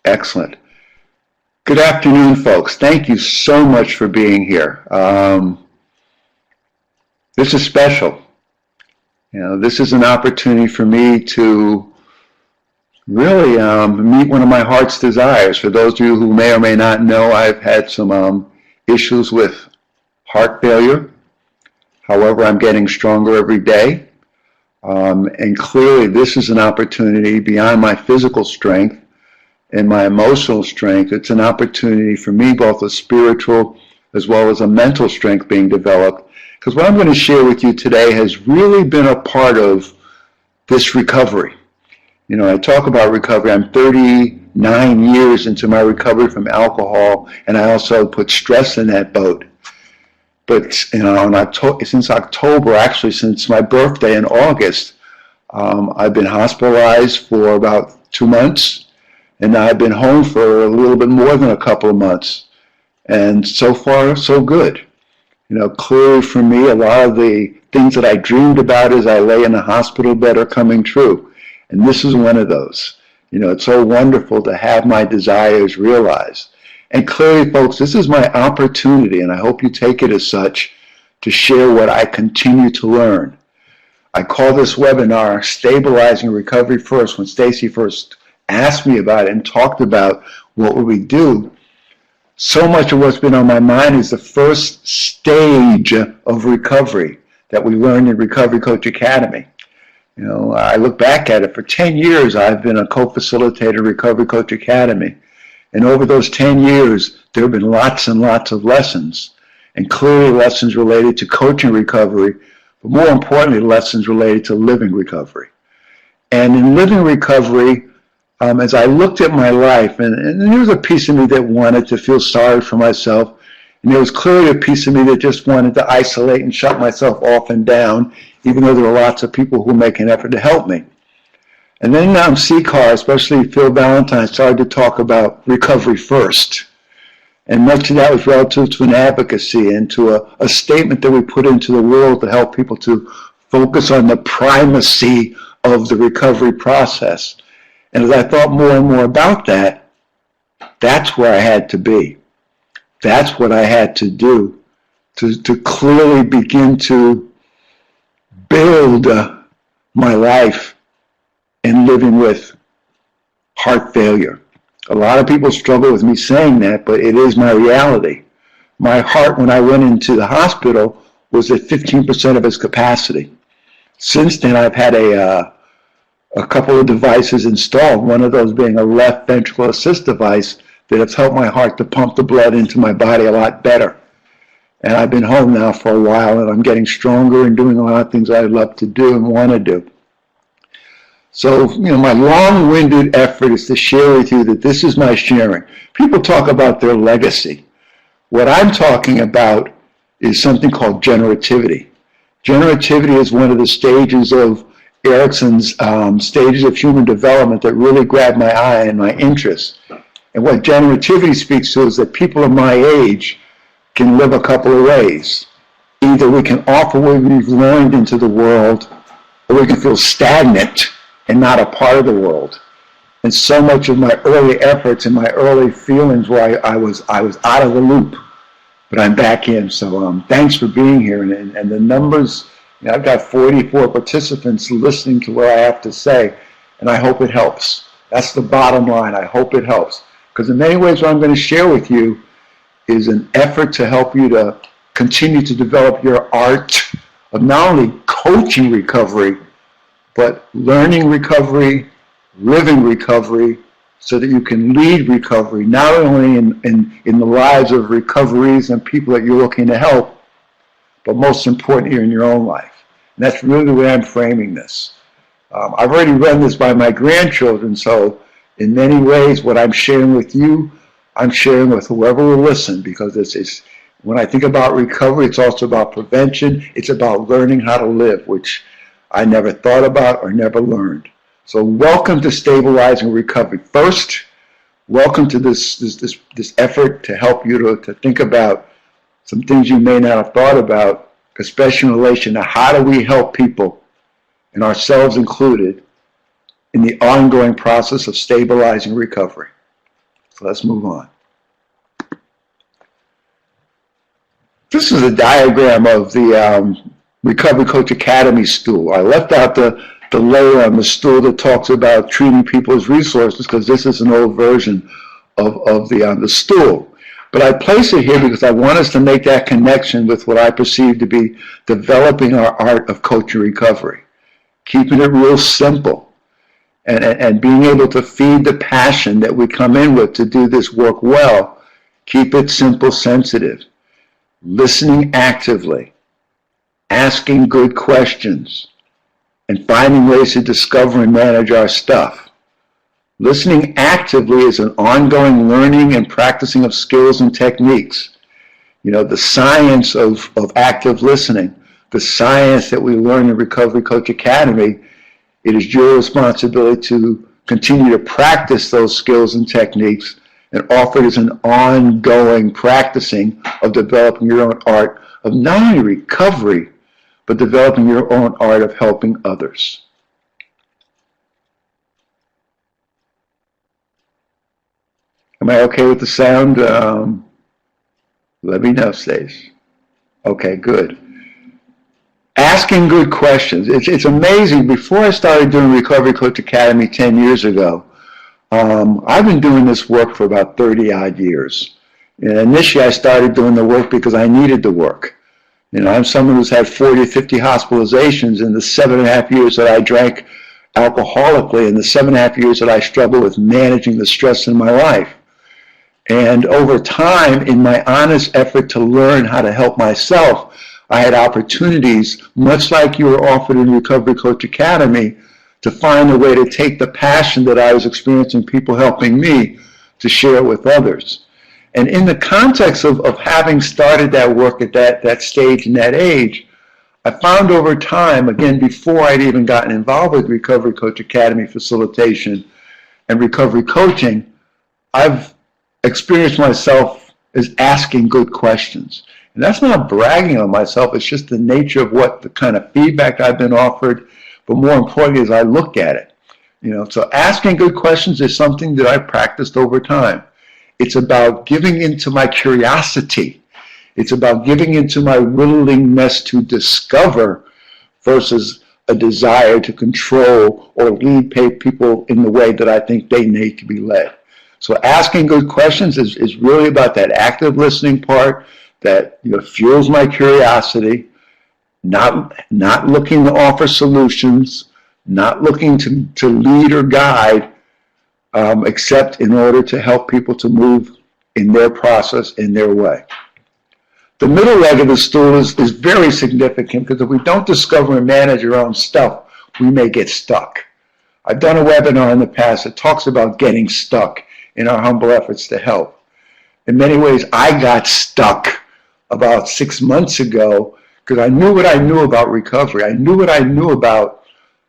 Excellent. Good afternoon, folks. Thank you so much for being here. This is special. This is an opportunity for me to really meet one of my heart's desires. For those of you who may or may not know, I've had some issues with heart failure. However, I'm getting stronger every day. And clearly, this is an opportunity beyond my physical strength and my emotional strength. It's an opportunity for me, both a spiritual as well as a mental strength being developed. Because what I'm going to share with you today has really been a part of this recovery. I talk about recovery. I'm 39 years into my recovery from alcohol, and I also put stress in that boat. But since October, actually since my birthday in August, I've been hospitalized for about 2 months. And now I've been home for a little bit more than a couple of months. And so far, so good. Clearly for me, a lot of the things that I dreamed about as I lay in the hospital bed are coming true. And this is one of those. It's so wonderful to have my desires realized. And clearly, folks, this is my opportunity, and I hope you take it as such, to share what I continue to learn. I call this webinar Stabilizing Recovery First. When Stacy first asked me about it and talked about what would we do, so much of what's been on my mind is the first stage of recovery that we learned in Recovery Coach Academy. I look back at it. For 10 years, I've been a co-facilitator of Recovery Coach Academy. And over those 10 years, there have been lots and lots of lessons, and clearly lessons related to coaching recovery, but more importantly, lessons related to living recovery. And in living recovery, as I looked at my life, and there was a piece of me that wanted to feel sorry for myself, and there was clearly a piece of me that just wanted to isolate and shut myself off and down, even though there were lots of people who make an effort to help me. And then CCAR, especially Phil Valentine, started to talk about recovery first. And much of that was relative to an advocacy and to a statement that we put into the world to help people to focus on the primacy of the recovery process. And as I thought more and more about that, that's where I had to be. That's what I had to do to clearly begin to build my life in living with heart failure. A lot of people struggle with me saying that, but it is my reality. My heart, when I went into the hospital, was at 15% of its capacity. Since then, I've had a couple of devices installed, one of those being a left ventricle assist device that has helped my heart to pump the blood into my body a lot better. And I've been home now for a while, and I'm getting stronger and doing a lot of things I'd love to do and want to do. So, my long-winded effort is to share with you that this is my sharing. People talk about their legacy. What I'm talking about is something called generativity. Generativity is one of the stages of Erikson's stages of human development that really grabbed my eye and my interest. And what generativity speaks to is that people of my age can live a couple of ways. Either we can offer what we've learned into the world, or we can feel stagnant and not a part of the world. And so much of my early efforts and my early feelings where I was out of the loop, but I'm back in. So thanks for being here. And the numbers, I've got 44 participants listening to what I have to say, and I hope it helps. That's the bottom line. I hope it helps. Because in many ways what I'm going to share with you is an effort to help you to continue to develop your art of not only coaching recovery, but learning recovery, living recovery, so that you can lead recovery, not only in the lives of recoveries and people that you're looking to help, but most importantly in your own life. And that's really the way I'm framing this. I've already run this by my grandchildren, so in many ways what I'm sharing with you, I'm sharing with whoever will listen, because when I think about recovery, it's also about prevention. It's about learning how to live, which I never thought about or never learned. So welcome to Stabilizing Recovery First. Welcome to this effort to help you to think about some things you may not have thought about, especially in relation to how do we help people, and ourselves included, in the ongoing process of stabilizing recovery. So let's move on. This is a diagram of the Recovery Coach Academy stool. I left out the layer on the stool that talks about treating people as resources because this is an old version of the stool. But I place it here because I want us to make that connection with what I perceive to be developing our art of coaching recovery, keeping it real simple, and being able to feed the passion that we come in with to do this work well. Keep it simple, sensitive, listening actively, asking good questions, and finding ways to discover and manage our stuff. Listening actively is an ongoing learning and practicing of skills and techniques. You know, the science of active listening, the science that we learn in Recovery Coach Academy, it is your responsibility to continue to practice those skills and techniques and offer it as an ongoing practicing of developing your own art of not only recovery, but developing your own art of helping others. Am I okay with the sound? Let me know, Stace. Okay, good. Asking good questions. It's amazing. Before I started doing Recovery Coach Academy 10 years ago, I've been doing this work for about 30 odd years. And initially I started doing the work because I needed the work. You know, I'm someone who's had 40 or 50 hospitalizations in the 7.5 years that I drank alcoholically and the 7.5 years that I struggled with managing the stress in my life. And over time, in my honest effort to learn how to help myself, I had opportunities, much like you were offered in Recovery Coach Academy, to find a way to take the passion that I was experiencing people helping me to share it with others. And in the context of having started that work at that stage and that age, I found over time, again, before I'd even gotten involved with Recovery Coach Academy facilitation and recovery coaching, I've experienced myself as asking good questions. And that's not bragging on myself, it's just the nature of what the kind of feedback I've been offered, but more importantly as I look at it. You know, so asking good questions is something that I practiced over time. It's about giving into my curiosity. It's about giving into my willingness to discover versus a desire to control or lead people in the way that I think they need to be led. So asking good questions is really about that active listening part that, you know, fuels my curiosity, not looking to offer solutions, not looking to lead or guide, except in order to help people to move in their process, in their way. The middle leg of the stool is very significant because if we don't discover and manage our own stuff, we may get stuck. I've done a webinar in the past that talks about getting stuck in our humble efforts to help. In many ways, I got stuck about 6 months ago because I knew what I knew about recovery. I knew what I knew about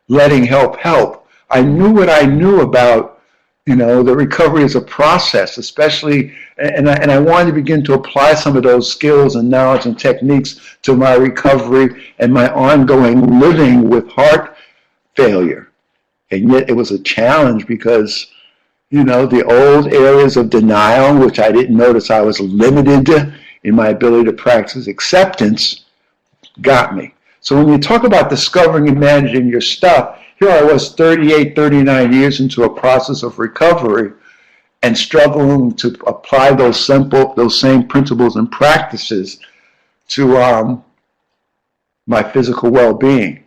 letting help help. I knew what I knew about, you know, the recovery is a process, especially, and I wanted to begin to apply some of those skills and knowledge and techniques to my recovery and my ongoing living with heart failure. And yet it was a challenge because, you know, the old areas of denial, which I didn't notice I was limited in my ability to practice acceptance, got me. So when you talk about discovering and managing your stuff, here I was 38, 39 years into a process of recovery and struggling to apply those same principles and practices to my physical well-being,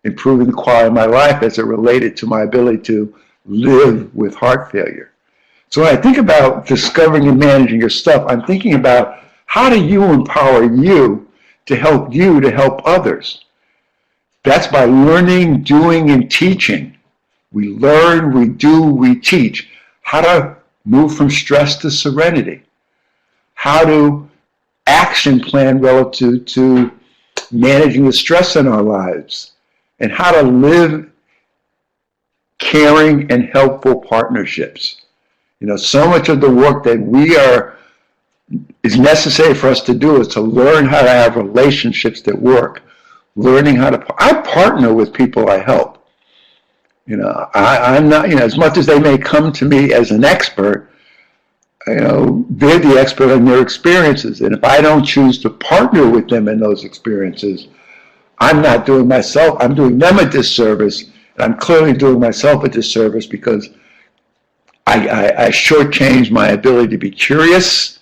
improving the quality of my life as it related to my ability to live with heart failure. So when I think about discovering and managing your stuff, I'm thinking about how do you empower you to help others. That's by learning, doing, and teaching. We learn, we do, we teach. How to move from stress to serenity. How to action plan relative to managing the stress in our lives. And how to live caring and helpful partnerships. You know, so much of the work that is necessary for us to do is to learn how to have relationships that work. Learning how to, I partner with people I help. You know, I'm not, you know, as much as they may come to me as an expert, they're the expert on their experiences. And if I don't choose to partner with them in those experiences, I'm not doing myself, I'm doing them a disservice. And I'm clearly doing myself a disservice because I shortchange my ability to be curious,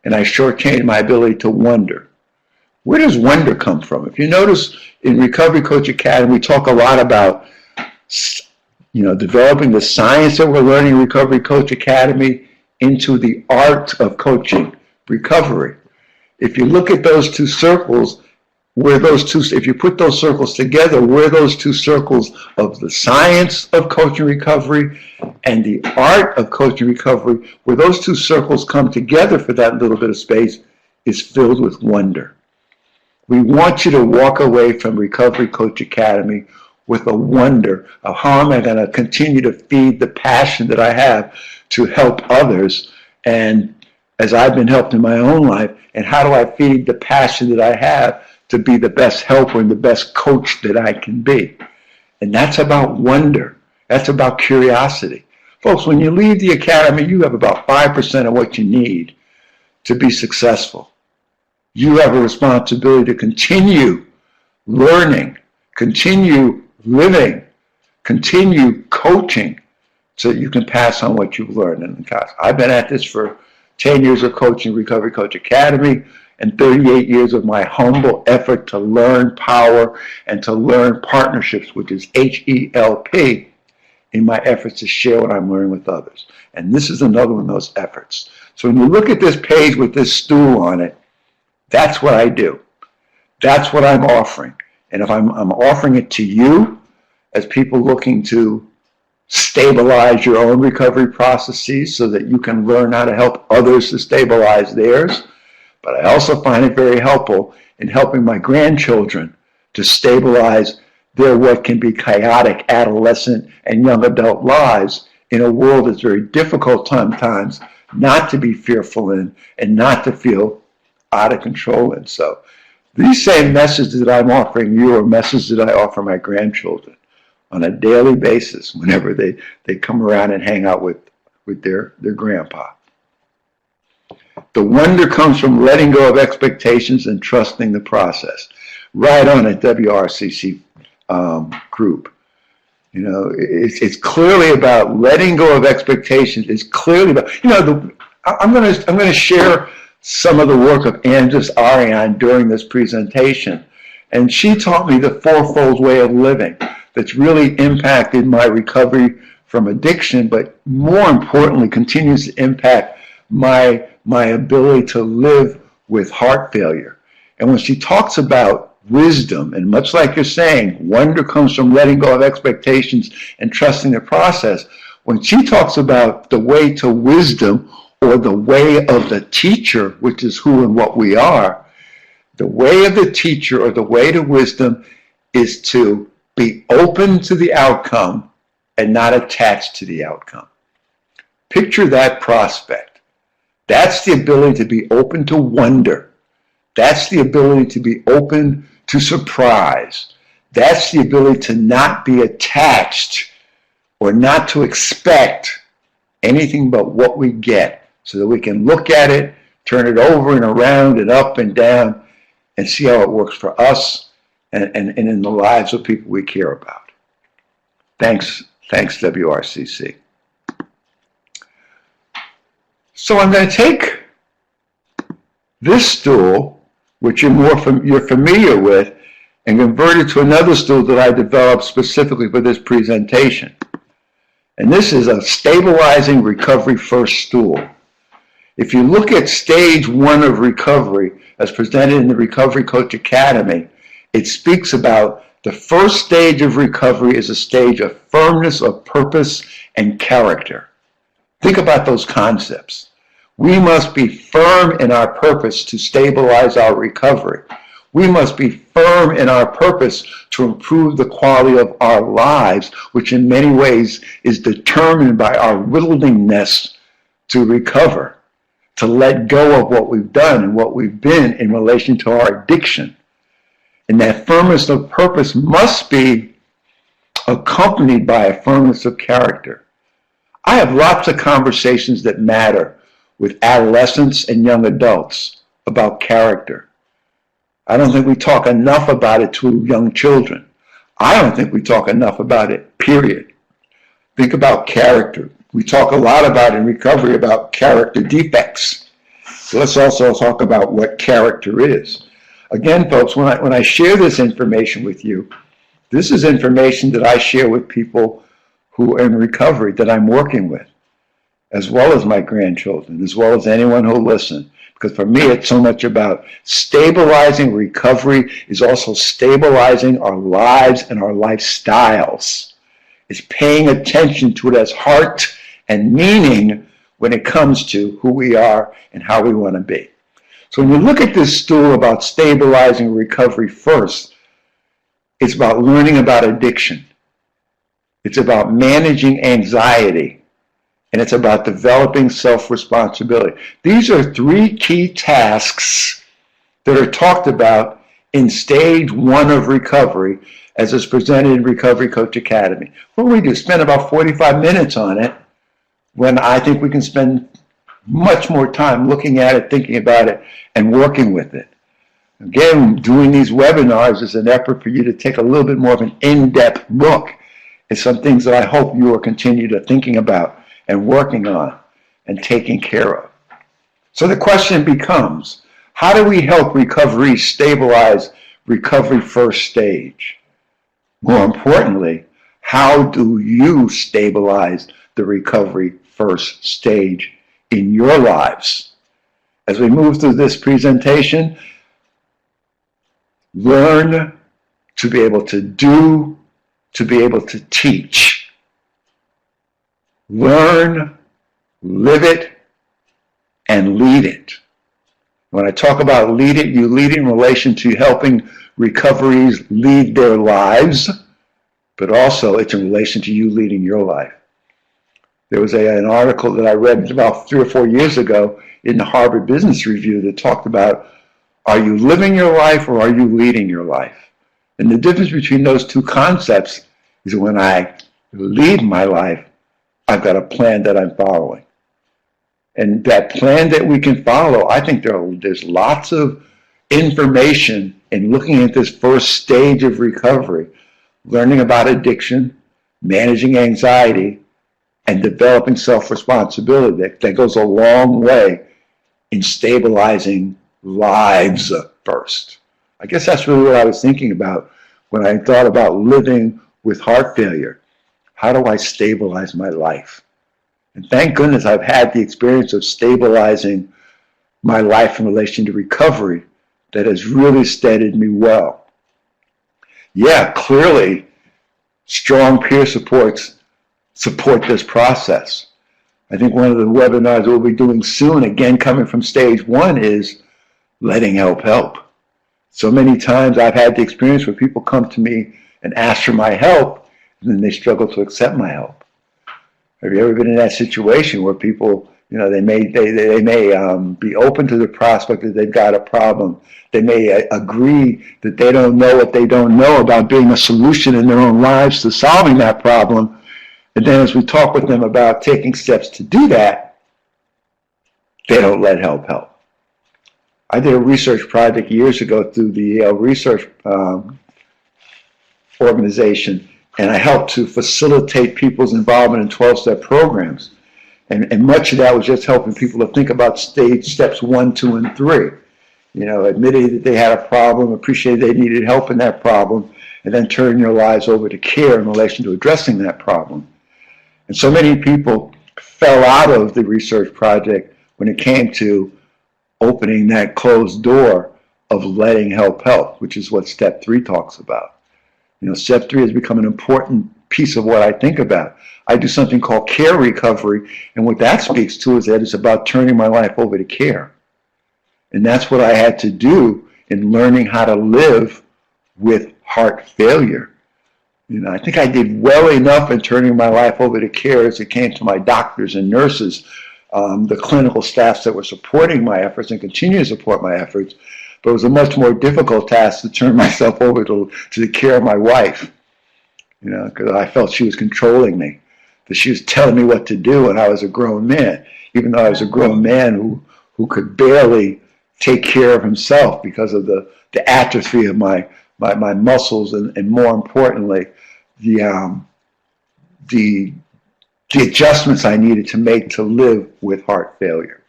and I shortchange my ability to wonder. Where does wonder come from? If you notice in Recovery Coach Academy, we talk a lot about developing the science that we're learning in Recovery Coach Academy into the art of coaching recovery. If you look at those two circles, if you put those circles together, where those two circles of the science of coaching recovery and the art of coaching recovery, where those two circles come together for that little bit of space, is filled with wonder. We want you to walk away from Recovery Coach Academy with a wonder of how am I going to continue to feed the passion that I have to help others, and as I've been helped in my own life, and how do I feed the passion that I have to be the best helper and the best coach that I can be. And that's about wonder. That's about curiosity. Folks, when you leave the academy, you have about 5% of what you need to be successful. You have a responsibility to continue learning, continue living, continue coaching so that you can pass on what you've learned in the class. I've been at this for 10 years of coaching Recovery Coach Academy and 38 years of my humble effort to learn power and to learn partnerships, which is HELP, in my efforts to share what I'm learning with others. And this is another one of those efforts. So when you look at this page with this stool on it, that's what I do. That's what I'm offering. And if I'm offering it to you as people looking to stabilize your own recovery processes so that you can learn how to help others to stabilize theirs. But I also find it very helpful in helping my grandchildren to stabilize their what can be chaotic adolescent and young adult lives in a world that's very difficult sometimes not to be fearful in and not to feel out of control in. So these same messages that I'm offering you are messages that I offer my grandchildren on a daily basis whenever they come around and hang out with their grandpa. The wonder comes from letting go of expectations and trusting the process. Right on at WRCC group. It's clearly about letting go of expectations. It's clearly about, I'm going to share some of the work of Andres Arian during this presentation. And she taught me the fourfold way of living that's really impacted my recovery from addiction, but more importantly, continues to impact my ability to live with heart failure. And when she talks about wisdom, and much like you're saying, wonder comes from letting go of expectations and trusting the process. When she talks about the way to wisdom, or the way of the teacher, which is who and what we are, the way of the teacher or the way to wisdom is to be open to the outcome and not attached to the outcome. Picture that prospect. That's the ability to be open to wonder. That's the ability to be open to surprise. That's the ability to not be attached or not to expect anything but what we get, so that we can look at it, turn it over and around and up and down and see how it works for us and in the lives of people we care about. Thanks WRCC. So I'm going to take this stool, which you're familiar with, and convert it to another stool that I developed specifically for this presentation. And this is a stabilizing recovery first stool. If you look at stage 1 of recovery as presented in the Recovery Coach Academy, it speaks about the first stage of recovery is a stage of firmness of purpose and character. Think about those concepts. We must be firm in our purpose to stabilize our recovery. We must be firm in our purpose to improve the quality of our lives, which in many ways is determined by our willingness to recover, to let go of what we've done and what we've been in relation to our addiction. And that firmness of purpose must be accompanied by a firmness of character. I have lots of conversations that matter with adolescents and young adults about character. I don't think we talk enough about it to young children. I don't think we talk enough about it, period. Think about character. We talk a lot about in recovery about character defects. So let's also talk about what character is. Again, folks, when I share this information with you, this is information that I share with people who are in recovery that I'm working with, as well as my grandchildren, as well as anyone who'll listen. Because for me, it's so much about stabilizing recovery is also stabilizing our lives and our lifestyles. It's paying attention to it as heart and meaning when it comes to who we are and how we want to be. So when you look at this stool about stabilizing recovery first, it's about learning about addiction. It's about managing anxiety. And it's about developing self-responsibility. These are three key tasks that are talked about in stage 1 of recovery as is presented in Recovery Coach Academy. What do we do? Spend about 45 minutes on it when I think we can spend much more time looking at it, thinking about it, and working with it. Again, doing these webinars is an effort for you to take a little bit more of an in-depth look at some things that I hope you will continue to thinking about and working on and taking care of. So the question becomes, how do we help recovery stabilize recovery first stage? More importantly, how do you stabilize the recovery first stage in your lives? As we move through this presentation, learn to be able to do, to be able to teach. Learn, live it, and lead it. When I talk about lead it, you lead it in relation to helping recoveries lead their lives, but also it's in relation to you leading your life. There was an article that I read about 3 or 4 years ago in the Harvard Business Review that talked about, are you living your life or are you leading your life? And the difference between those two concepts is when I lead my life, I've got a plan that I'm following. And that plan that we can follow, I think there's lots of information in looking at this first stage of recovery, learning about addiction, managing anxiety, and developing self-responsibility that goes a long way in stabilizing lives first. I guess that's really what I was thinking about when I thought about living with heart failure. How do I stabilize my life? And thank goodness I've had the experience of stabilizing my life in relation to recovery that has really steadied me well. Yeah, clearly, strong peer supports support this process. I think one of the webinars we'll be doing soon, again coming from stage 1, is letting help help. So many times I've had the experience where people come to me and ask for my help, and then they struggle to accept my help. Have you ever been in that situation where people, they may be open to the prospect that they've got a problem. They may agree that they don't know what they don't know about being a solution in their own lives to solving that problem. And then as we talk with them about taking steps to do that, they don't let help help. I did a research project years ago through the Yale Research Organization, and I helped to facilitate people's involvement in 12-step programs. And much of that was just helping people to think about steps 1, 2, and 3. Admitting that they had a problem, appreciated they needed help in that problem, and then turning their lives over to care in relation to addressing that problem. And so many people fell out of the research project when it came to opening that closed door of letting help help, which is what step 3 talks about. Step 3 has become an important piece of what I think about. I do something called care recovery, and what that speaks to is that it's about turning my life over to care. And that's what I had to do in learning how to live with heart failure. I think I did well enough in turning my life over to care as it came to my doctors and nurses, the clinical staffs that were supporting my efforts and continue to support my efforts. But it was a much more difficult task to turn myself over to the care of my wife, because I felt she was controlling me. that she was telling me what to do when I was a grown man, even though I was a grown man who could barely take care of himself because of the atrophy of my muscles, and more importantly, the adjustments I needed to make to live with heart failure.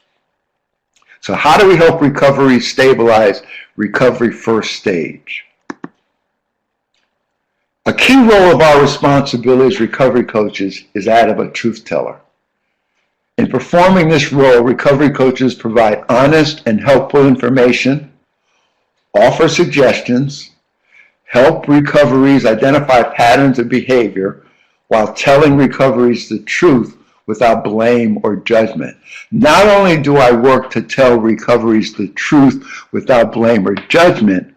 So how do we help recovery stabilize recovery first stage? A key role of our responsibility as recovery coaches is that of a truth teller. In performing this role, recovery coaches provide honest and helpful information, offer suggestions, help recoveries identify patterns of behavior while telling recoveries the truth without blame or judgment. Not only do I work to tell recoveries the truth without blame or judgment,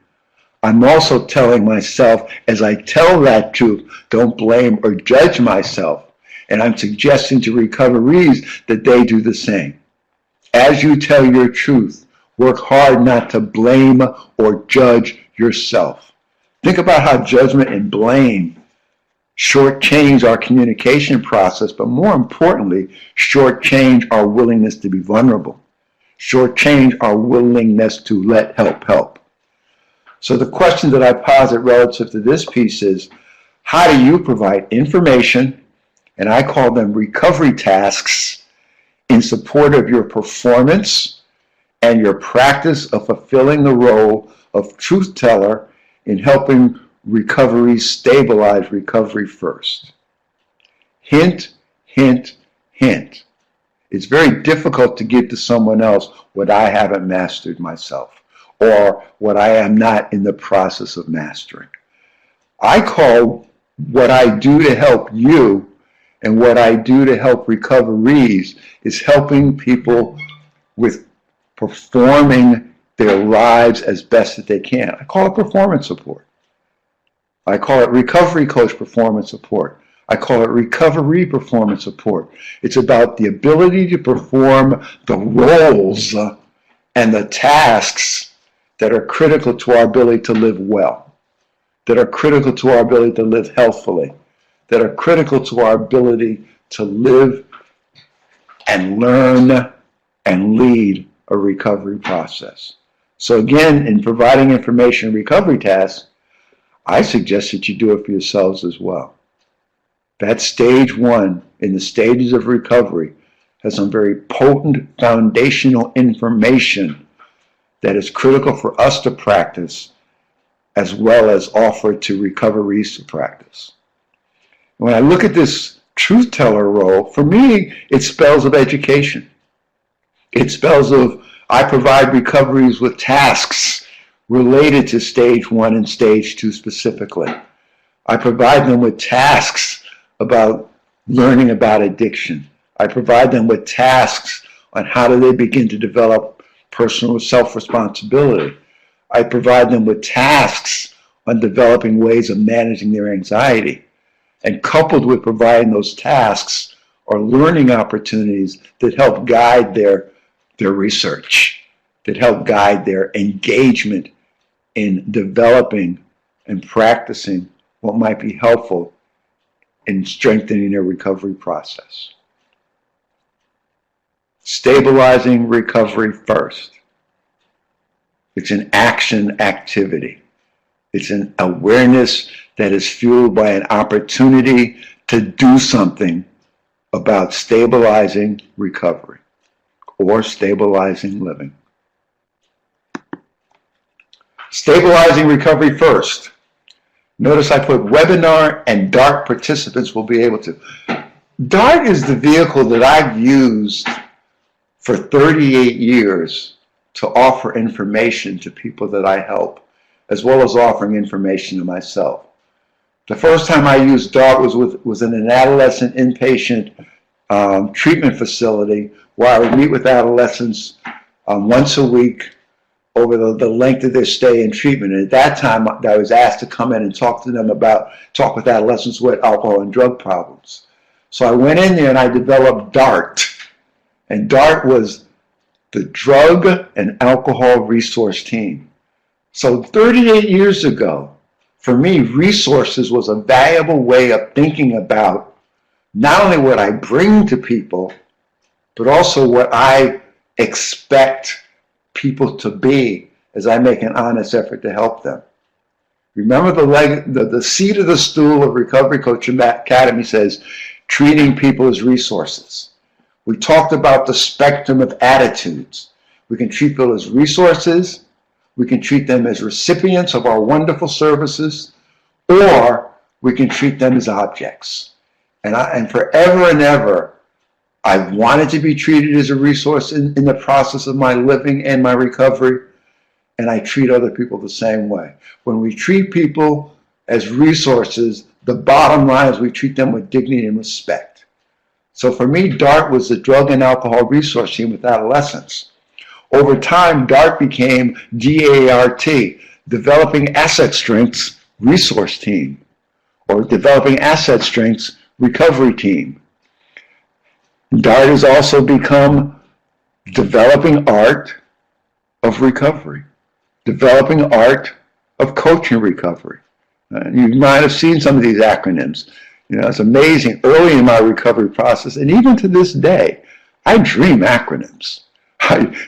I'm also telling myself as I tell that truth, don't blame or judge myself. And I'm suggesting to recoveries that they do the same. As you tell your truth, work hard not to blame or judge yourself. Think about how judgment and blame shortchange our communication process, but more importantly, shortchange our willingness to be vulnerable, shortchange our willingness to let help. So the question that I posit relative to this piece is, how do you provide information, and I call them recovery tasks, in support of your performance and your practice of fulfilling the role of truth teller in helping recoveries stabilize recovery first? Hint, hint, hint. It's very difficult to give to someone else what I haven't mastered myself, or what I am not in the process of mastering. I call what I do to help you and what I do to help recoveries is helping people with performing their lives as best that they can. I call it performance support. I call it recovery coach performance support. I call it recovery performance support. It's about the ability to perform the roles and the tasks that are critical to our ability to live well, that are critical to our ability to live healthfully, that are critical to our ability to live and learn and lead a recovery process. So again, in providing information and recovery tasks, I suggest that you do it for yourselves as well. That stage one in the stages of recovery has some very potent foundational information that is critical for us to practice as well as offer to recoveries to practice. When I look at this truth teller role, for me, it spells of education. It spells of I provide recoveries with tasks related to stage one and stage two specifically. I provide them with tasks about learning about addiction. I provide them with tasks on how do they begin to develop personal self-responsibility. I provide them with tasks on developing ways of managing their anxiety. And coupled with providing those tasks are learning opportunities that help guide their research, that help guide their engagement in developing and practicing what might be helpful in strengthening their recovery process. Stabilizing recovery first. It's an action activity. It's an awareness that is fueled by an opportunity to do something about stabilizing recovery or stabilizing living. Stabilizing recovery first. Notice I put webinar and DART participants will be able to. DART is the vehicle that I've used for 38 years to offer information to people that I help, as well as offering information to myself. The first time I used DART was in an adolescent inpatient treatment facility where I would meet with adolescents once a week over the length of their stay in treatment. And at that time, I was asked to come in and talk with adolescents with alcohol and drug problems. So I went in there and I developed DART. And DART was the Drug and Alcohol Resource Team. So 38 years ago, for me, resources was a valuable way of thinking about not only what I bring to people, but also what I expect people to be as I make an honest effort to help them. Remember the seat of the stool of Recovery Coach Academy says, treating people as resources. We talked about the spectrum of attitudes. We can treat people as resources, we can treat them as recipients of our wonderful services, or we can treat them as objects. And forever and ever, I've wanted to be treated as a resource in the process of my living and my recovery, and I treat other people the same way. When we treat people as resources, the bottom line is we treat them with dignity and respect. So for me, DART was the Drug and Alcohol Resource Team with adolescents. Over time, DART became DART, Developing Asset Strengths Resource Team, or Developing Asset Strengths Recovery Team. DART has also become Developing Art of Recovery, Developing Art of Coaching Recovery. You might have seen some of these acronyms. You know, it's amazing. Early in my recovery process, and even to this day, I dream acronyms.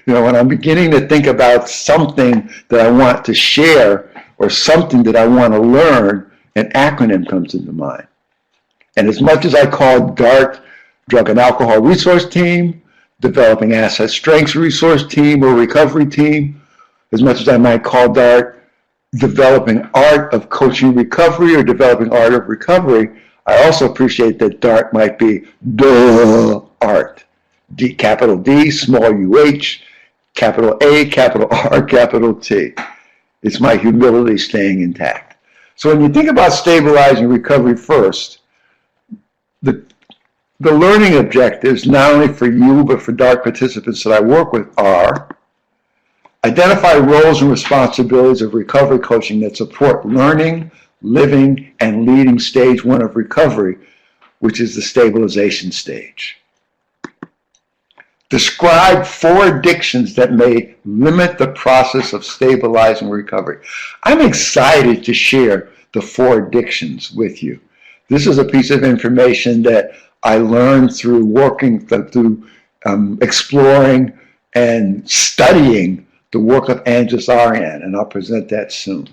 When I'm beginning to think about something that I want to share or something that I want to learn, an acronym comes into mind. And as much as I call DART Drug and Alcohol Resource Team, Developing Asset Strengths Resource Team, or Recovery Team, as much as I might call DART Developing Art of Coaching Recovery or Developing Art of Recovery, I also appreciate that DART might be DART. D, capital D, small UH, capital A, capital R, capital T. It's my humility staying intact. So when you think about stabilizing recovery first, the learning objectives, not only for you, but for DART participants that I work with, are identify roles and responsibilities of recovery coaching that support learning, living, and leading stage 1 of recovery, which is the stabilization stage. Describe 4 addictions that may limit the process of stabilizing recovery. I'm excited to share the 4 addictions with you. This is a piece of information that I learned through working, through exploring and studying the work of Angeles Ariane, and I'll present that soon.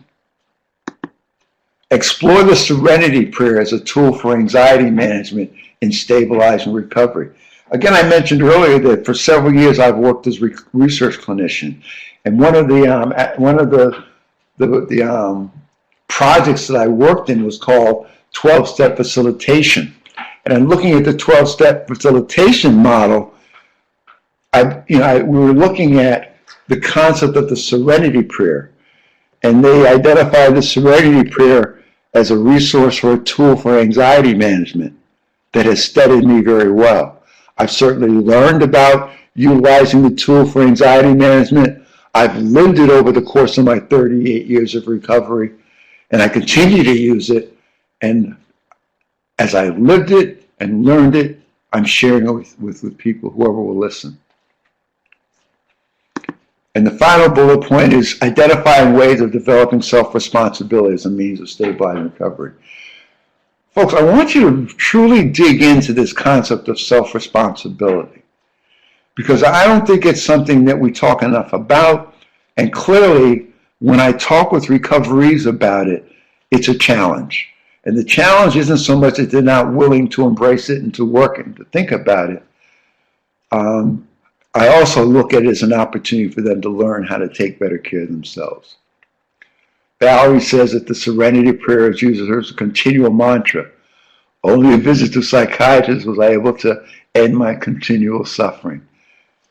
Explore the Serenity Prayer as a tool for anxiety management in stabilizing recovery. Again, I mentioned earlier that for several years I've worked as a research clinician, and one of the projects that I worked in was called 12-step facilitation. And I'm looking at the 12-step facilitation model. We were looking at the concept of the Serenity Prayer, and they identified the Serenity Prayer as a resource or a tool for anxiety management that has studied me very well. I've certainly learned about utilizing the tool for anxiety management. I've lived it over the course of my 38 years of recovery, and I continue to use it. And as I lived it and learned it, I'm sharing it with people, whoever will listen. And the final bullet point is identifying ways of developing self-responsibility as a means of stabilizing recovery. Folks, I want you to truly dig into this concept of self-responsibility, because I don't think it's something that we talk enough about, and clearly when I talk with recoverees about it, it's a challenge. And the challenge isn't so much that they're not willing to embrace it and to work and to think about it. I also look at it as an opportunity for them to learn how to take better care of themselves. Valerie says that the Serenity Prayer is used as a continual mantra. Only a visit to a psychiatrist was I able to end my continual suffering.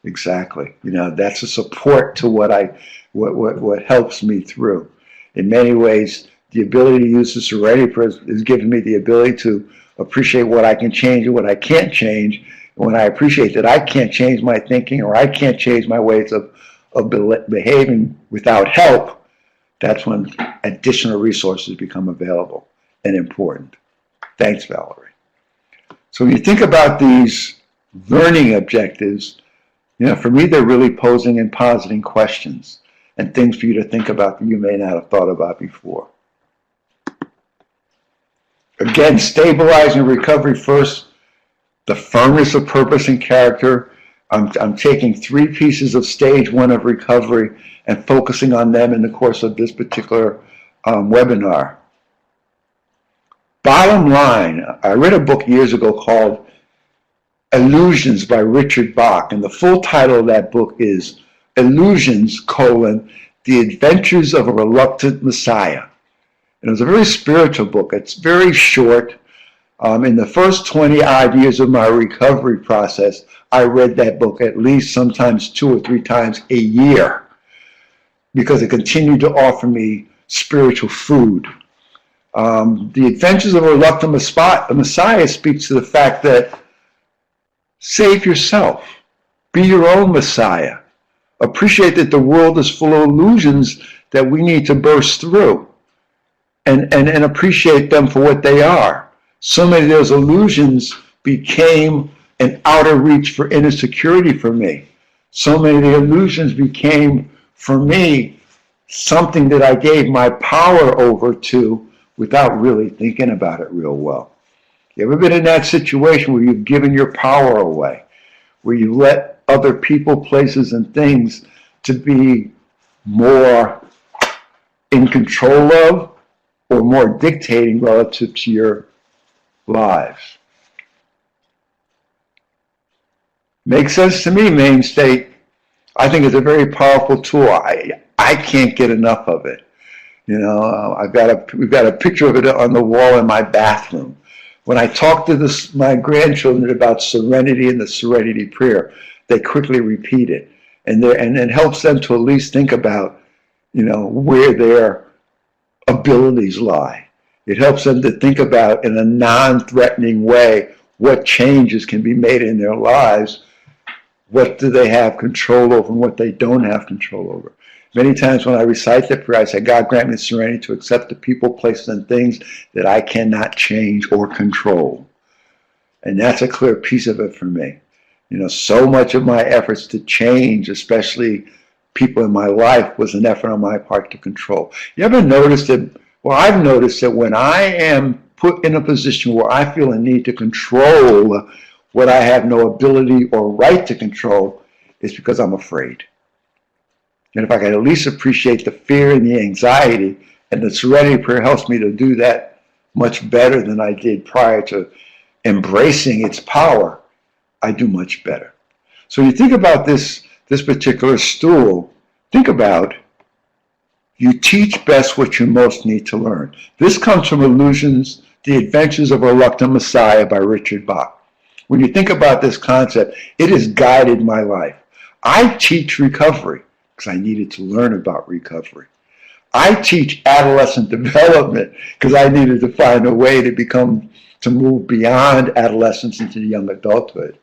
Exactly. That's a support to what helps me through. In many ways, the ability to use the Serenity Prayer has given me the ability to appreciate what I can change and what I can't change. And when I appreciate that I can't change my thinking or I can't change my ways of behaving without help, that's when additional resources become available and important. Thanks, Valerie. So when you think about these learning objectives, for me, they're really posing and positing questions and things for you to think about that you may not have thought about before. Again, stabilizing recovery first the firmness of purpose and character. I'm taking 3 pieces of stage 1 of recovery and focusing on them in the course of this particular webinar. Bottom line, I read a book years ago called Illusions by Richard Bach, and the full title of that book is Illusions, The Adventures of a Reluctant Messiah. And it was a very spiritual book. It's very short. In the first 20-odd years of my recovery process, I read that book at least sometimes 2 or 3 times a year because it continued to offer me spiritual food. The Adventures of a Reluctant Messiah speaks to the fact that save yourself, be your own Messiah. Appreciate that the world is full of illusions that we need to burst through and appreciate them for what they are. So many of those illusions became an outer reach for inner security for me. So many of the illusions became, for me, something that I gave my power over to without really thinking about it real well. You ever been in that situation where you've given your power away, where you let other people, places, and things to be more in control of or more dictating relative to your lives? Makes sense to me, Main State. I think it's a very powerful tool. I can't get enough of it. You know, we've got a picture of it on the wall in my bathroom. When I talk to my grandchildren about serenity and the serenity prayer, they quickly repeat it, and it helps them to at least think about, you know, where their abilities lie. It helps them to think about, in a non-threatening way, what changes can be made in their lives. What do they have control over and what they don't have control over? Many times when I recite the prayer, I say, God, grant me serenity to accept the people, places, and things that I cannot change or control. And that's a clear piece of it for me. You know, so much of my efforts to change, especially people in my life, was an effort on my part to control. You ever noticed that? Well, I've noticed that when I am put in a position where I feel a need to control what I have no ability or right to control, it's because I'm afraid. And if I can at least appreciate the fear and the anxiety, and the serenity prayer helps me to do that much better than I did prior to embracing its power, I do much better. So you think about this particular stool, think about, you teach best what you most need to learn. This comes from Illusions, The Adventures of a Reluctant Messiah by Richard Bach. When you think about this concept, it has guided my life. I teach recovery because I needed to learn about recovery. I teach adolescent development because I needed to find a way to move beyond adolescence into young adulthood.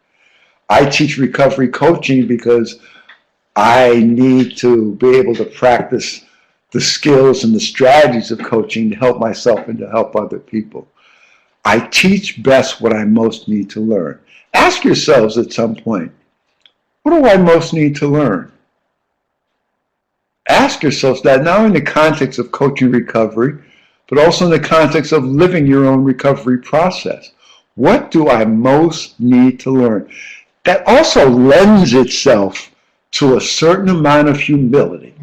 I teach recovery coaching because I need to be able to practice the skills and the strategies of coaching to help myself and to help other people. I teach best what I most need to learn. Ask yourselves at some point, what do I most need to learn? Ask yourselves that, not in the context of coaching recovery, but also in the context of living your own recovery process. What do I most need to learn? That also lends itself to a certain amount of humility.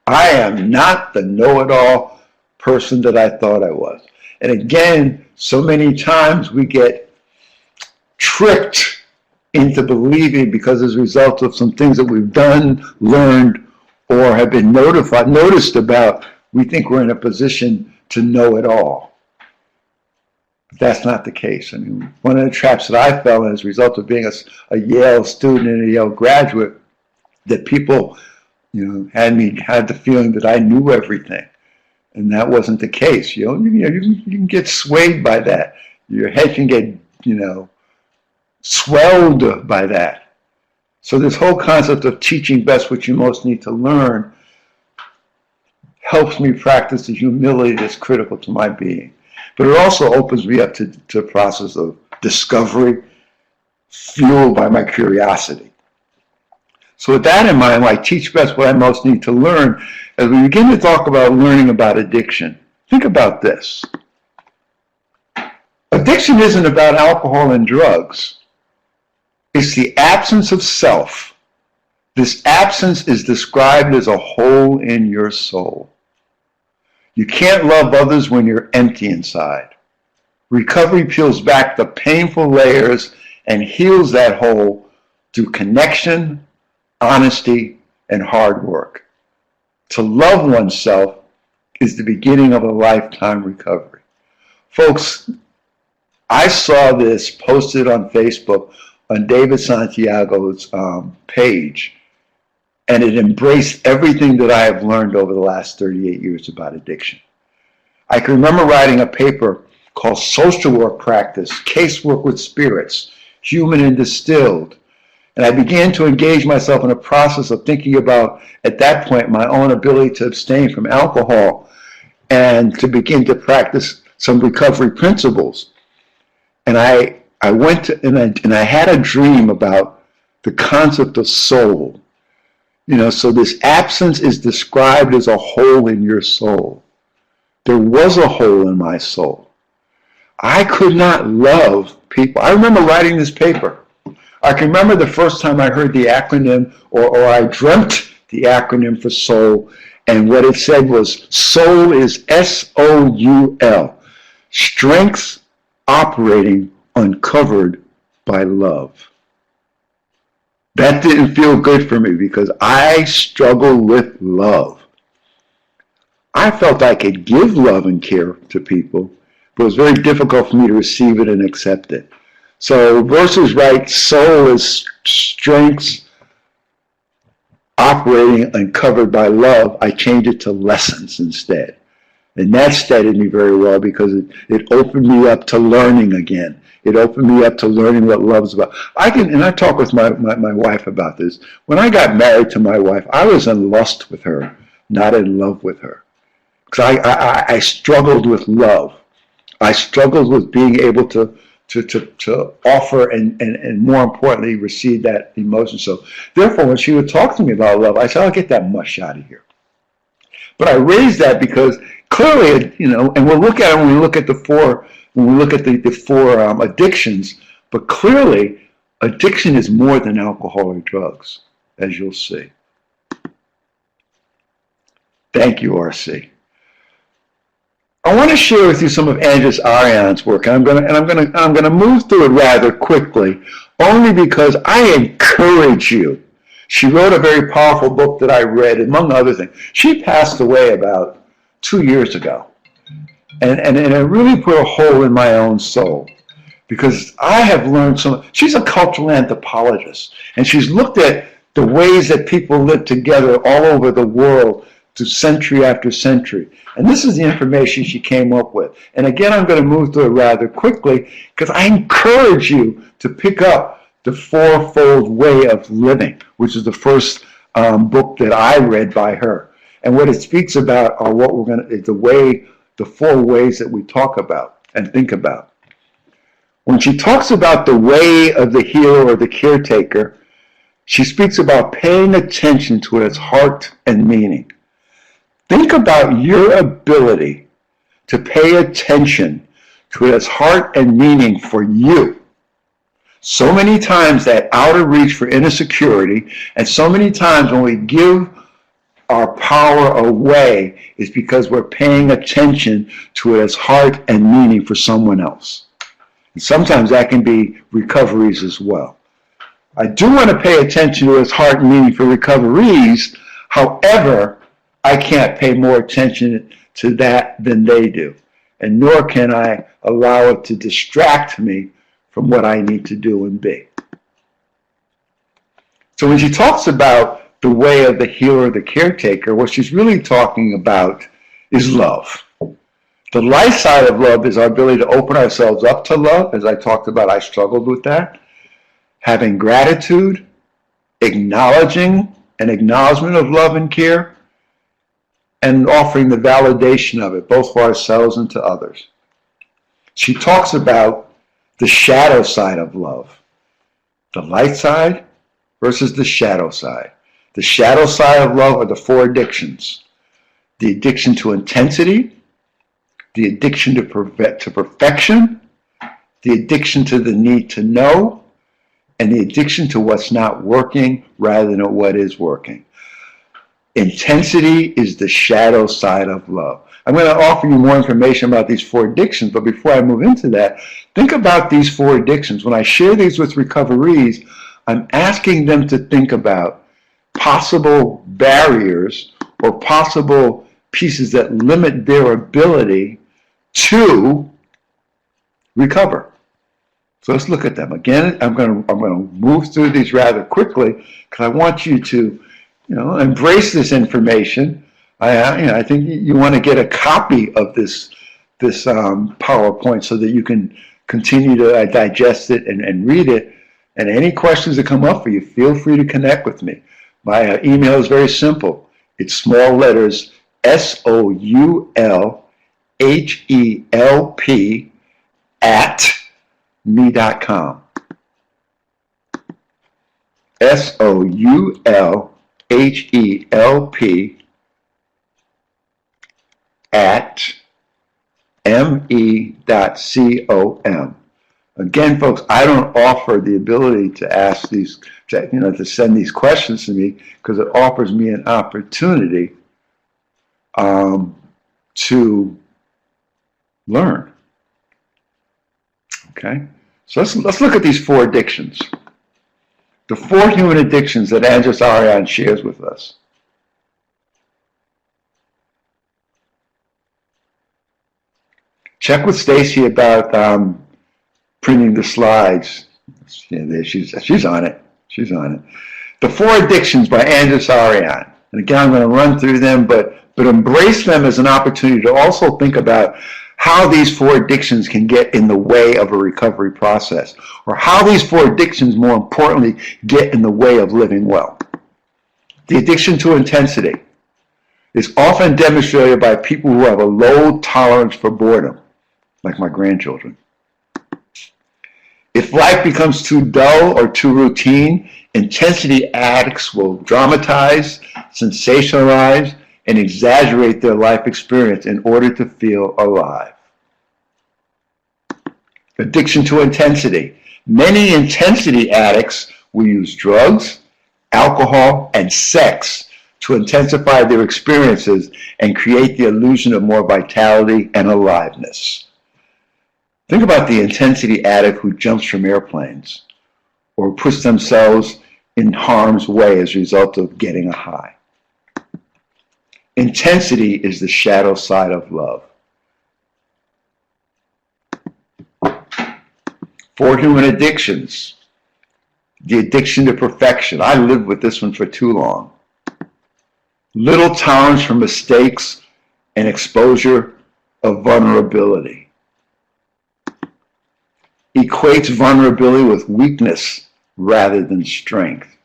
I am not the know-it-all person that I thought I was. And again, so many times we get tricked into believing, because as a result of some things that we've done, learned, or have been noticed about, we think we're in a position to know it all. But that's not the case. I mean, one of the traps that I fell in as a result of being a Yale student and a Yale graduate, that people, you know, had the feeling that I knew everything. And that wasn't the case. You can get swayed by that. Your head can get, swelled by that. So this whole concept of teaching best what you most need to learn helps me practice the humility that's critical to my being. But it also opens me up to a process of discovery fueled by my curiosity. So with that in mind, I teach best what I most need to learn. As we begin to talk about learning about addiction, think about this. Addiction isn't about alcohol and drugs. It's the absence of self. This absence is described as a hole in your soul. You can't love others when you're empty inside. Recovery peels back the painful layers and heals that hole through connection, honesty, and hard work. To love oneself is the beginning of a lifetime recovery. Folks, I saw this posted on Facebook on David Santiago's page, and it embraced everything that I have learned over the last 38 years about addiction. I can remember writing a paper called Social Work Practice, Casework with Spirits, Human and Distilled. And I began to engage myself in a process of thinking about, at that point, my own ability to abstain from alcohol and to begin to practice some recovery principles. And I went to, and I had a dream about the concept of soul. You know, so this absence is described as a hole in your soul. There was a hole in my soul. I could not love people. I remember writing this paper. I can remember the first time I heard the acronym, or I dreamt the acronym for SOUL, and what it said was, SOUL is S-O-U-L, strengths operating uncovered by love. That didn't feel good for me because I struggle with love. I felt I could give love and care to people, but it was very difficult for me to receive it and accept it. So versus right, soul is strengths operating uncovered by love. I changed it to lessons instead. And that steadied me very well because it opened me up to learning again. It opened me up to learning what love is about. I talk with my wife about this. When I got married to my wife, I was in lust with her, not in love with her. Because I struggled with love. I struggled with being able to offer and more importantly, receive that emotion. So therefore, when she would talk to me about love, I said, I'll get that mush out of here. But I raised that because clearly, you know, and we'll look at it when we look at the four addictions, but clearly addiction is more than alcohol or drugs, as you'll see. Thank you, RC. I want to share with you some of Andres Arian's work, and I'm going to move through it rather quickly, only because I encourage you. She wrote a very powerful book that I read, among other things. She passed away about 2 years ago, and it really put a hole in my own soul, because I have learned so much. She's a cultural anthropologist, and she's looked at the ways that people live together all over the world to century after century. And this is the information she came up with. And again, I'm going to move through it rather quickly because I encourage you to pick up The Fourfold Way of Living, which is the first book that I read by her. And what it speaks about are the 4 ways that we talk about and think about. When she talks about the way of the healer or the caretaker, she speaks about paying attention to its heart and meaning. Think about your ability to pay attention to its heart and meaning for you. So many times that outer reach for inner security, and so many times when we give our power away is because we're paying attention to its heart and meaning for someone else. And sometimes that can be recoveries as well. I do want to pay attention to its heart and meaning for recoveries. However, I can't pay more attention to that than they do. And nor can I allow it to distract me from what I need to do and be. So when she talks about the way of the healer, the caretaker, what she's really talking about is love. The light side of love is our ability to open ourselves up to love. As I talked about, I struggled with that. Having gratitude, acknowledging an acknowledgement of love and care, and offering the validation of it, both for ourselves and to others. She talks about the shadow side of love, the light side versus the shadow side. The shadow side of love are the 4 addictions: the addiction to intensity, the addiction to perfection, the addiction to the need to know, and the addiction to what's not working rather than what is working. Intensity is the shadow side of love. I'm going to offer you more information about these 4 addictions, but before I move into that, think about these 4 addictions. When I share these with recoverees, I'm asking them to think about possible barriers or possible pieces that limit their ability to recover. So let's look at them. Again, I'm going to move through these rather quickly because I want you to, embrace this information. I think you want to get a copy of this PowerPoint so that you can continue to digest it and read it. And any questions that come up for you, feel free to connect with me. My email is very simple. It's small letters, SOULHELP @me.com. SOULHELP @me.com. Again, folks, I don't offer the ability to ask these, to send these questions to me because it offers me an opportunity to learn. Okay, so let's look at these 4 addictions. The 4 human addictions that Andras Arian shares with us. Check with Stacy about printing the slides. Yeah, she's on it. She's on it. The 4 addictions by Andras Arian. And again, I'm going to run through them, but embrace them as an opportunity to also think about how these 4 addictions can get in the way of a recovery process, or how these 4 addictions, more importantly, get in the way of living well. The addiction to intensity is often demonstrated by people who have a low tolerance for boredom, like my grandchildren. If life becomes too dull or too routine, intensity addicts will dramatize, sensationalize, and exaggerate their life experience in order to feel alive. Addiction to intensity. Many intensity addicts will use drugs, alcohol, and sex to intensify their experiences and create the illusion of more vitality and aliveness. Think about the intensity addict who jumps from airplanes or puts themselves in harm's way as a result of getting a high. Intensity is the shadow side of love. 4 human addictions. The addiction to perfection. I lived with this one for too long. Little tolerance for mistakes and exposure of vulnerability. Equates vulnerability with weakness rather than strength.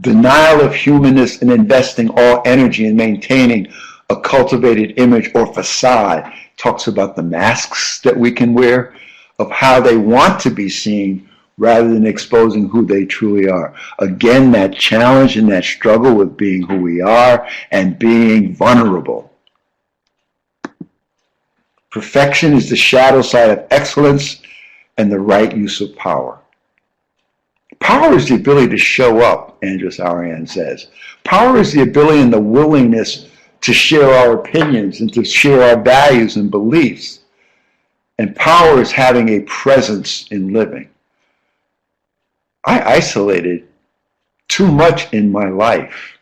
Denial of humanness and investing all energy in maintaining a cultivated image or facade. Talks about the masks that we can wear, of how they want to be seen rather than exposing who they truly are. Again, that challenge and that struggle with being who we are and being vulnerable. Perfection is the shadow side of excellence and the right use of power. Power is the ability to show up, Andras Arian says. Power is the ability and the willingness to share our opinions and to share our values and beliefs. And power is having a presence in living. I isolated too much in my life.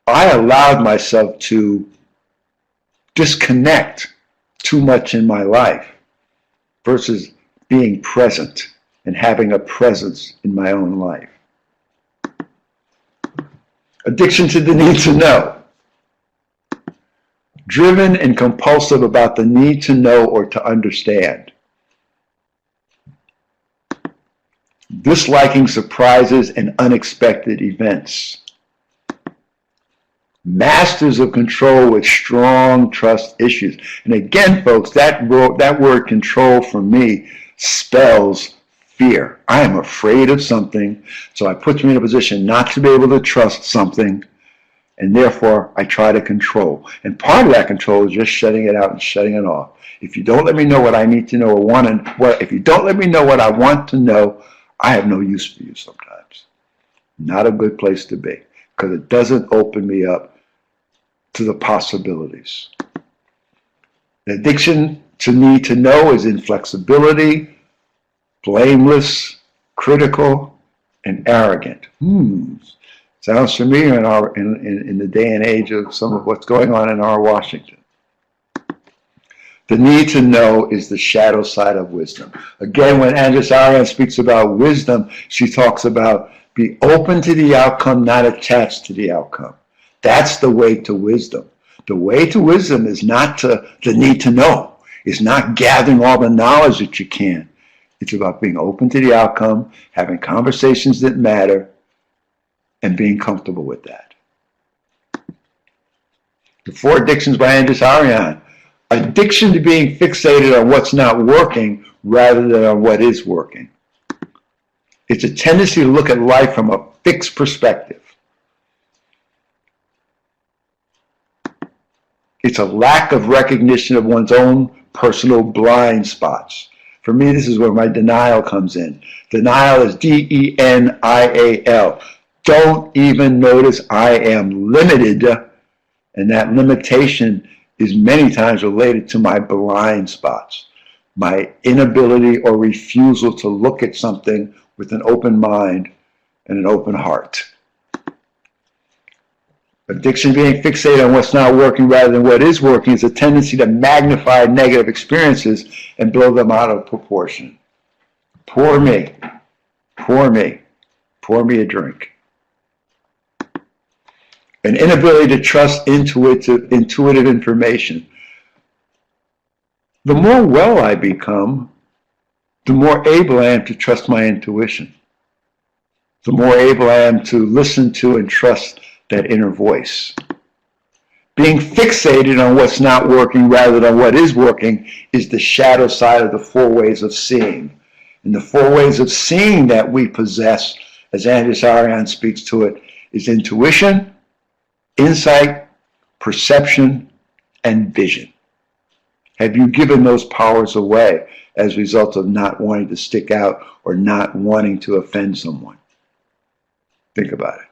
I allowed myself to disconnect too much in my life versus being present and having a presence in my own life. Addiction to the need to know. Driven and compulsive about the need to know or to understand. Disliking surprises and unexpected events. Masters of control with strong trust issues. And again, folks, that word control for me spells fear. I am afraid of something, so it puts me in a position not to be able to trust something, And therefore, I try to control. And part of that control is just shutting it out and shutting it off. If you don't let me know what I need to know or want to, if you don't let me know what I want to know, I have no use for you sometimes. Not a good place to be, because it doesn't open me up to the possibilities. The addiction to need to know is inflexibility, blameless, critical, and arrogant. Sounds familiar in the day and age of some of what's going on in our Washington. The need to know is the shadow side of wisdom. Again, when Andrés Arian speaks about wisdom, she talks about be open to the outcome, not attached to the outcome. That's the way to wisdom. The way to wisdom is not the need to know. It's not gathering all the knowledge that you can. It's about being open to the outcome, having conversations that matter, and being comfortable with that. The 4 Addictions by Andrés Arian. Addiction to being fixated on what's not working rather than on what is working. It's a tendency to look at life from a fixed perspective. It's a lack of recognition of one's own personal blind spots. For me, this is where my denial comes in. Denial is D-E-N-I-A-L. Don't even notice I am limited, and that limitation is many times related to my blind spots, my inability or refusal to look at something with an open mind and an open heart. Addiction being fixated on what's not working rather than what is working is a tendency to magnify negative experiences and blow them out of proportion. Pour me, pour me, pour me a drink. An inability to trust intuitive information. The more well I become, the more able I am to trust my intuition. The more able I am to listen to and trust that inner voice. Being fixated on what's not working rather than what is working is the shadow side of the 4 ways of seeing. And the 4 ways of seeing that we possess, as Andrés Arian speaks to it, is intuition, insight, perception, and vision. Have you given those powers away as a result of not wanting to stick out or not wanting to offend someone? Think about it.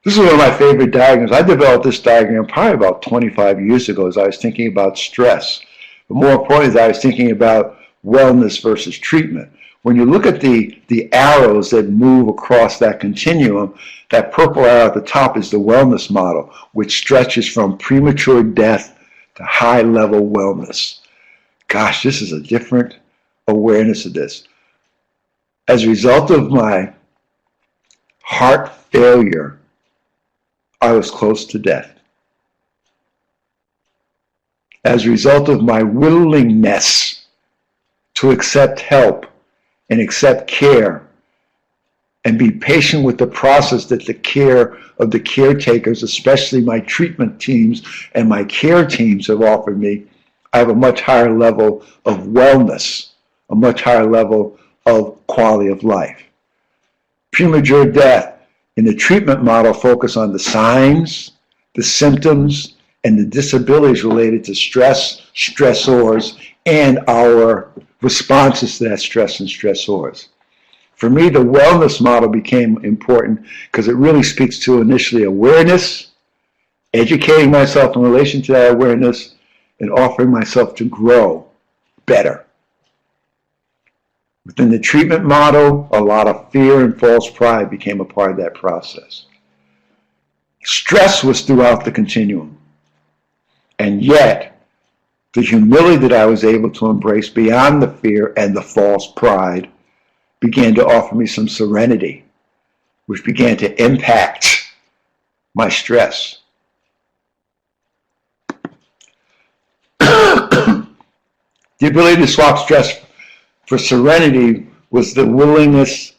This is one of my favorite diagrams. I developed this diagram probably about 25 years ago as I was thinking about stress. But more importantly, as I was thinking about wellness versus treatment. When you look at the arrows that move across that continuum, that purple arrow at the top is the wellness model, which stretches from premature death to high-level wellness. Gosh, this is a different awareness of this. As a result of my heart failure, I was close to death. As a result of my willingness to accept help and accept care and be patient with the process that the care of the caretakers, especially my treatment teams and my care teams, have offered me, I have a much higher level of wellness, a much higher level of quality of life. Premature death in the treatment model focus on the signs, the symptoms, and the disabilities related to stress, stressors, and our responses to that stress and stressors. For me, the wellness model became important because it really speaks to initially awareness, educating myself in relation to that awareness, and offering myself to grow better. Within the treatment model, a lot of fear and false pride became a part of that process. Stress was throughout the continuum. And yet, the humility that I was able to embrace beyond the fear and the false pride began to offer me some serenity, which began to impact my stress. The ability to swap stress for serenity was the willingness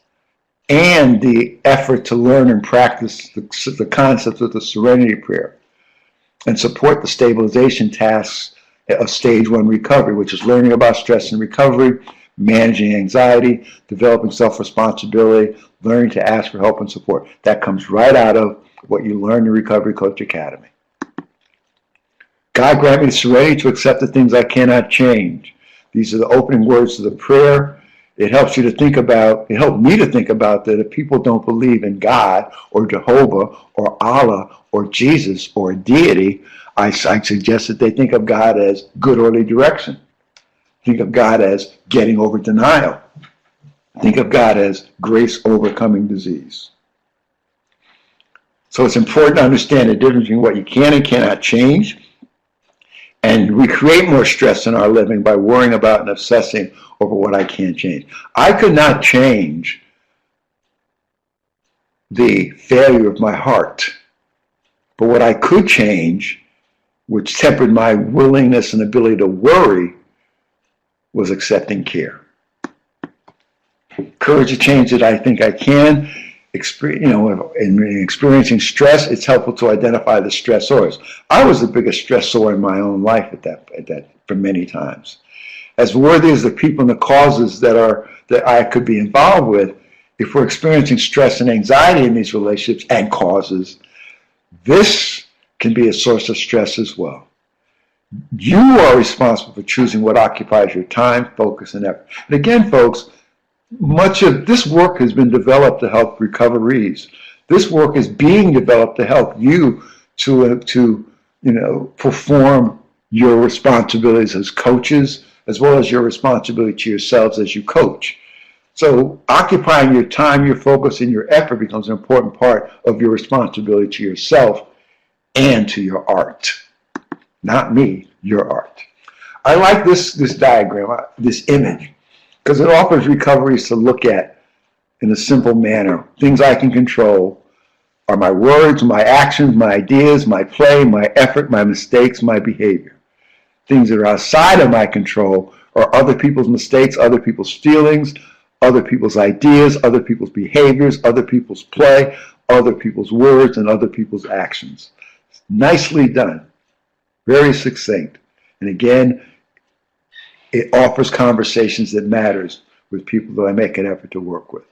and the effort to learn and practice the concepts of the serenity prayer and support the stabilization tasks of stage 1 recovery, which is learning about stress and recovery, managing anxiety, developing self-responsibility, learning to ask for help and support. That comes right out of what you learn in Recovery Coach Academy. God grant me the serenity to accept the things I cannot change. These are the opening words of the prayer. It helps you to think about, it helped me to think about that if people don't believe in God or Jehovah or Allah or Jesus or a deity, I suggest that they think of God as good orderly direction. Think of God as getting over denial. Think of God as grace overcoming disease. So it's important to understand the difference between what you can and cannot change. And we create more stress in our living by worrying about and obsessing over what I can't change. I could not change the failure of my heart. But what I could change, which tempered my willingness and ability to worry, was accepting care. Courage to change that I think I can. In experiencing stress, it's helpful to identify the stressors. I was the biggest stressor in my own life at that for many times. As worthy as the people and the causes that I could be involved with, if we're experiencing stress and anxiety in these relationships and causes, this can be a source of stress as well. You are responsible for choosing what occupies your time, focus, and effort. And again, folks, much of this work has been developed to help recoveries. This work is being developed to help you to perform your responsibilities as coaches, as well as your responsibility to yourselves as you coach. So occupying your time, your focus, and your effort becomes an important part of your responsibility to yourself and to your art. Not me, your art. I like this diagram, this image, because it offers recoveries to look at in a simple manner. Things I can control are my words, my actions, my ideas, my play, my effort, my mistakes, my behavior. Things that are outside of my control are other people's mistakes, other people's feelings, other people's ideas, other people's behaviors, other people's play, other people's words, and other people's actions. Nicely done. Very succinct. And again, it offers conversations that matters with people that I make an effort to work with.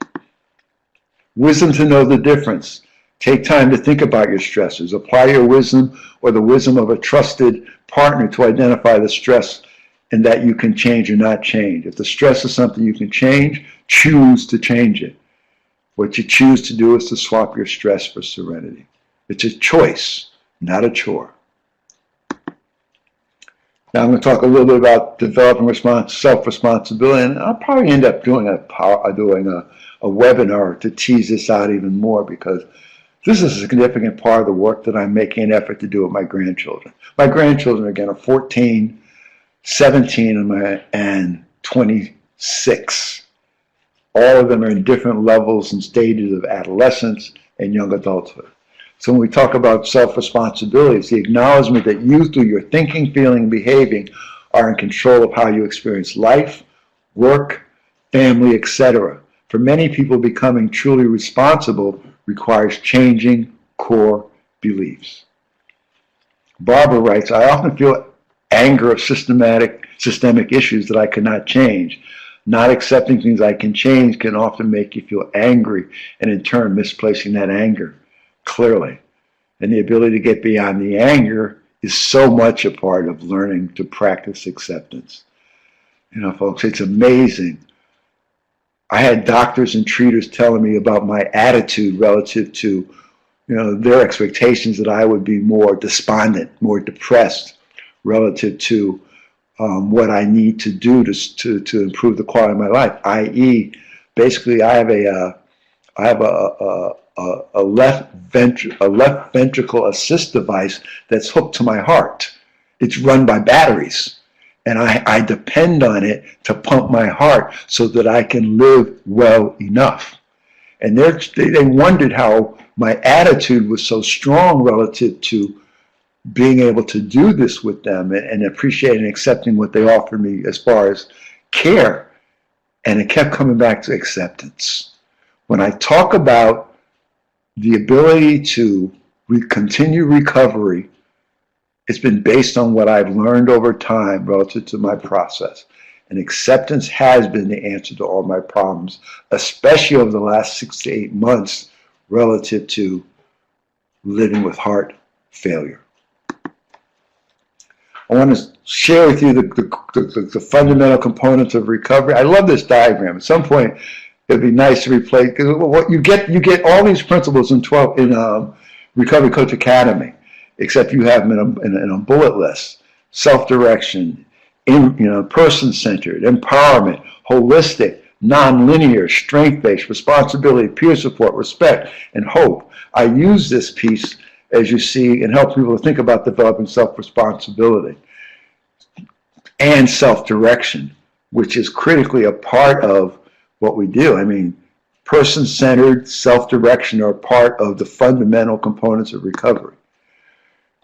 Wisdom to know the difference. Take time to think about your stressors. Apply your wisdom or the wisdom of a trusted partner to identify the stress and that you can change or not change. If the stress is something you can change, choose to change it. What you choose to do is to swap your stress for serenity. It's a choice, not a chore. Now I'm going to talk a little bit about developing self-responsibility, and I'll probably end up doing a webinar to tease this out even more, because this is a significant part of the work that I'm making an effort to do with my grandchildren. My grandchildren, again, are 14, 17, and 26. All of them are in different levels and stages of adolescence and young adulthood. So when we talk about self-responsibility, it's the acknowledgement that you, through your thinking, feeling, and behaving, are in control of how you experience life, work, family, etc. For many people, becoming truly responsible requires changing core beliefs. Barbara writes, I often feel anger of systemic issues that I cannot change. Not accepting things I can change can often make you feel angry, and in turn misplacing that anger clearly. And the ability to get beyond the anger is so much a part of learning to practice acceptance. You know, folks, it's amazing. I had doctors and treaters telling me about my attitude relative to, their expectations that I would be more despondent, more depressed relative to what I need to do to improve the quality of my life. I.e., basically, I have a left ventricle assist device that's hooked to my heart. It's run by batteries, and I depend on it to pump my heart so that I can live well enough. And they wondered how my attitude was so strong relative to being able to do this with them and appreciating and accepting what they offered me as far as care. And it kept coming back to acceptance. When I talk about the ability to continue recovery, it's been based on what I've learned over time relative to my process. And acceptance has been the answer to all my problems, especially over the last 6 to 8 months relative to living with heart failure. I want to share with you the fundamental components of recovery. I love this diagram. At some point, it'd be nice to replay, because what you get all these principles in Recovery Coach Academy, except you have them in a bullet list: self-direction, person-centered, empowerment, holistic, non-linear, strength-based, responsibility, peer support, respect, and hope. I use this piece, as you see, and help people to think about developing self-responsibility and self-direction, which is critically a part of what we do. I mean, person-centered, self-direction are part of the fundamental components of recovery.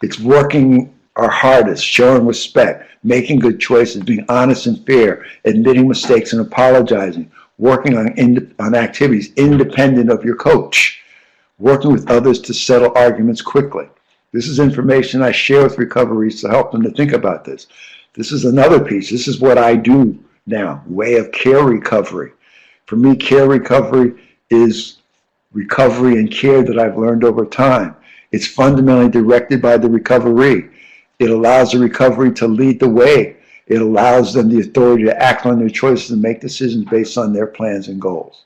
It's working our hardest, showing respect, making good choices, being honest and fair, admitting mistakes and apologizing, working on activities independent of your coach, working with others to settle arguments quickly. This is information I share with recoveries to help them to think about this. This is another piece. This is what I do now, way of care recovery. For me, care recovery is recovery and care that I've learned over time. It's fundamentally directed by the recovery. It allows the recovery to lead the way. It allows them the authority to act on their choices and make decisions based on their plans and goals.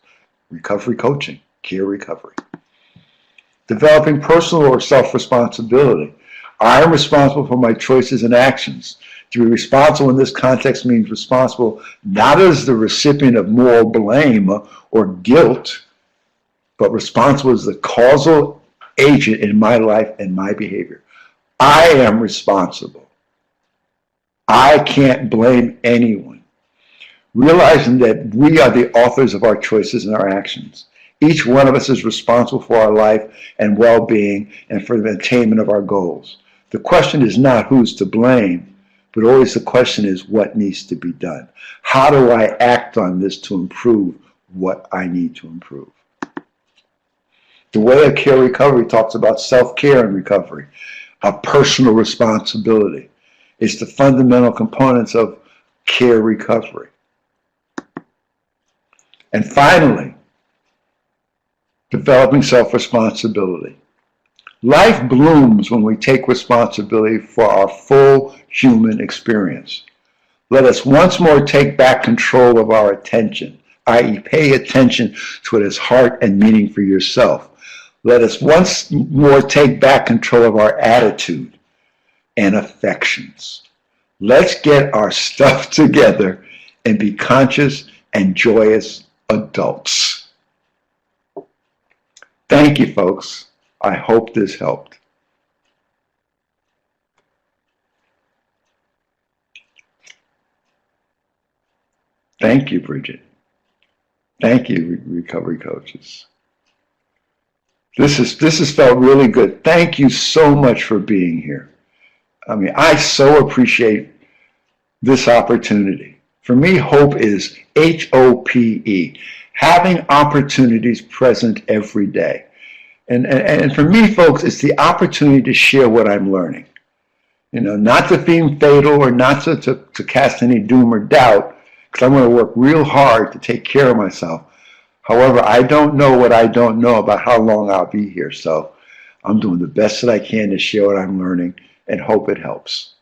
Recovery coaching, care recovery. Developing personal or self-responsibility. I am responsible for my choices and actions. To be responsible in this context means responsible not as the recipient of moral blame or guilt, but responsible as the causal agent in my life and my behavior. I am responsible. I can't blame anyone. Realizing that we are the authors of our choices and our actions. Each one of us is responsible for our life and well-being and for the attainment of our goals. The question is not who's to blame, but always the question is what needs to be done. How do I act on this to improve what I need to improve? The Way of Care Recovery talks about self-care and recovery, a personal responsibility. It's the fundamental components of care recovery. And finally, developing self-responsibility. Life blooms when we take responsibility for our full human experience. Let us once more take back control of our attention, i.e. pay attention to what has heart and meaning for yourself. Let us once more take back control of our attitude and affections. Let's get our stuff together and be conscious and joyous adults. Thank you, folks. I hope this helped. Thank you, Bridget. Thank you, recovery coaches. This has felt really good. Thank you so much for being here. I mean, I so appreciate this opportunity. For me, hope is HOPE, having opportunities present every day. And for me, folks, it's the opportunity to share what I'm learning. You know, not to seem fatal or not to cast any doom or doubt, because I'm going to work real hard to take care of myself. However, I don't know what I don't know about how long I'll be here. So I'm doing the best that I can to share what I'm learning and hope it helps.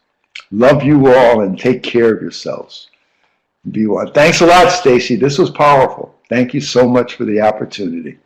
Love you all and take care of yourselves. Be well. Thanks a lot, Stacy. This was powerful. Thank you so much for the opportunity.